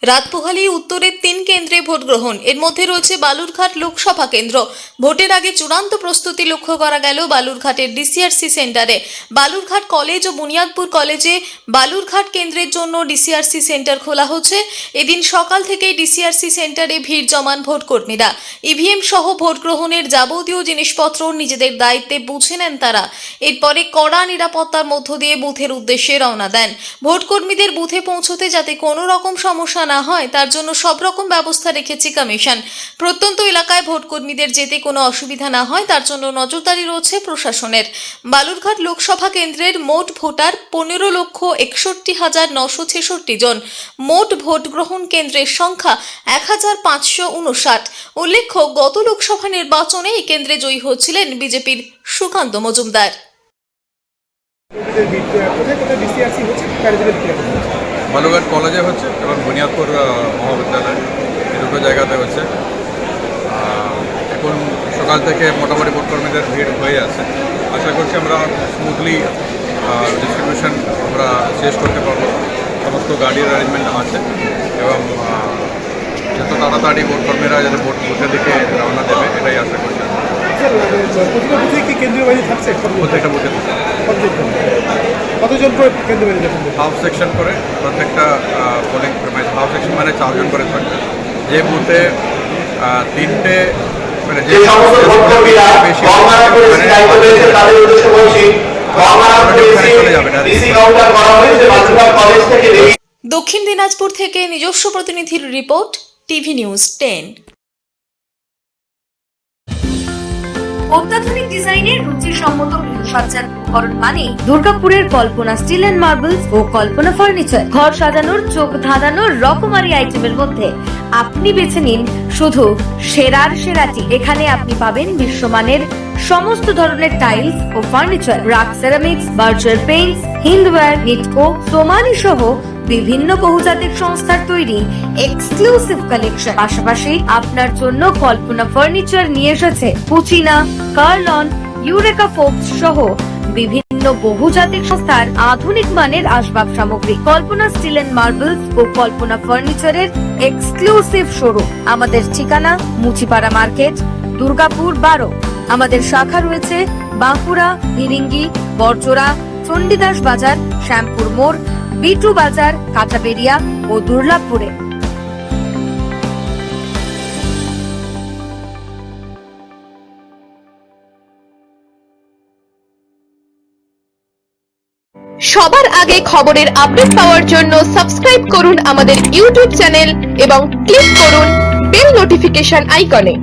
রাত পোহালেই উত্তরের 3 কেন্দ্রে ভোট গ্রহণ। এর মধ্যে রয়েছে বালুরঘাট লোকসভা কেন্দ্র। ভোটের আগে চূড়ান্ত প্রস্তুতি লক্ষ্য করা গেল বালুরঘাটের ডিসিআরসি সেন্টারে। বালুরঘাট কলেজ ও বুনিয়াদপুর কলেজে বালুরঘাট কেন্দ্রের জন্য ডিসিআরসি সেন্টার খোলা হচ্ছে। এদিন সকাল থেকেই ডিসিআরসি সেন্টারে ভিড় জমান ভোটকর্মীরা। ইভিএম সহ ভোট গ্রহণের যাবতীয় জিনিসপত্র নিজেদের দায়িত্বে বুঝে নেন তারা। এরপরে কড়া নিরাপত্তার মধ্য দিয়ে বুথের উদ্দেশ্যে রওনা দেন। ভোটকর্মীদের বুথে পৌঁছতে যাতে কোনো রকম সমস্যা না হয় তার জন্য সব রকম ব্যবস্থা রেখেছে কমিশন। প্রত্যন্ত এলাকায় ভোটকর্মীদের যেতে কোনো অসুবিধা না হয় তার জন্য নজরদারি রয়েছে প্রশাসনের। বালুরঘাট লোকসভা কেন্দ্রের মোট ভোটার 15,61,966 জন। মোট ভোট গ্রহণ কেন্দ্রের সংখ্যা 1,559। উল্লেখ্য, গত লোকসভা নির্বাচনে এই কেন্দ্রে জয়ী হচ্ছিলেন বিজেপির সুকান্ত মজুমদার। বালুরঘাট কলেজে হচ্ছে এবং বুনিয়াদপুর মহাবিদ্যালয় এই দুটো জায়গাতে হচ্ছে। এখন সকাল থেকে মোটামুটি ভোটকর্মীদের ভিড় হয়ে আছে। আশা করছি আমরা স্মুথলি ডিস্ট্রিবিউশন আমরা শেষ করতে পারবো। সমস্ত গাড়ির অ্যারেঞ্জমেন্ট আছে এবং যত তাড়াতাড়ি ভোটকর্মীরা যাতে বুথের দিকে রওনা দেবে এটাই আশা করছি। প্রত্যেকটা বুথে কতজন কেন্দ্র বাহিনী যাবেন? হাফ সেকশন করে প্রত্যেকটা পোলিং হাফ সেকশন মানে 4 জন করে থাকবে। যে বুথে 3টে মানে যে বেশি চলে যাবে না। দক্ষিণ দিনাজপুর থেকে নিজস্ব প্রতিনিধির রিপোর্ট, টিভি নিউজ 10। অত্যাধুনিক ডিজাইনের রুচিসম্মত গৃহসজ্জার উপকরণ মানে দুর্গাপুরের কল্পনা স্টিল এন্ড মার্বেলস ও কল্পনা ফার্নিচার। ঘর সাজানোর চোখ ধাঁধানোর রকমারি আইটেমের মধ্যে আপনি বেছে নিন শুধু সেরার সেরাটি। এখানে আপনি পাবেন বিশ্বমানের সমস্ত ধরনের টাইলস ও furniture, RAK ceramics, Berger paints, Hindware, Nitco, Somany সহ বিভিন্ন বহুজাতিক সংস্থার তৈরি এক্সক্লুসিভ কালেকশন। পাশাপাশি আপনার জন্য কল্পনা ফার্নিচার নিয়ে এসেছে কুচিনা, কার্লন, ইউরেকা ফোর্বস সহ বিভিন্ন বহুজাতিক সংস্থার আধুনিক মানের আসবাব সামগ্রী। কল্পনা স্টিল এন্ড মার্বেলস ও কল্পনা ফার্নিচারের এক্সক্লুসিভ শোরুম। আমাদের ঠিকানা মুচিপাড়া মার্কেট, দুর্গাপুর 12। আমাদের শাখা রয়েছে বাঁকুড়া, ফিরিঙ্গি, বড়জোড়া, চণ্ডীদাস বাজার, শ্যামপুর মোড়, বিটু বাজার, কাটাবেরিয়া ও দুর্লাভপুরে। সবার আগে খবরের আপডেট পাওয়ার জন্য সাবস্ক্রাইব করুন আমাদের ইউটিউব চ্যানেল এবং ক্লিক করুন বেল নোটিফিকেশন আইকনে।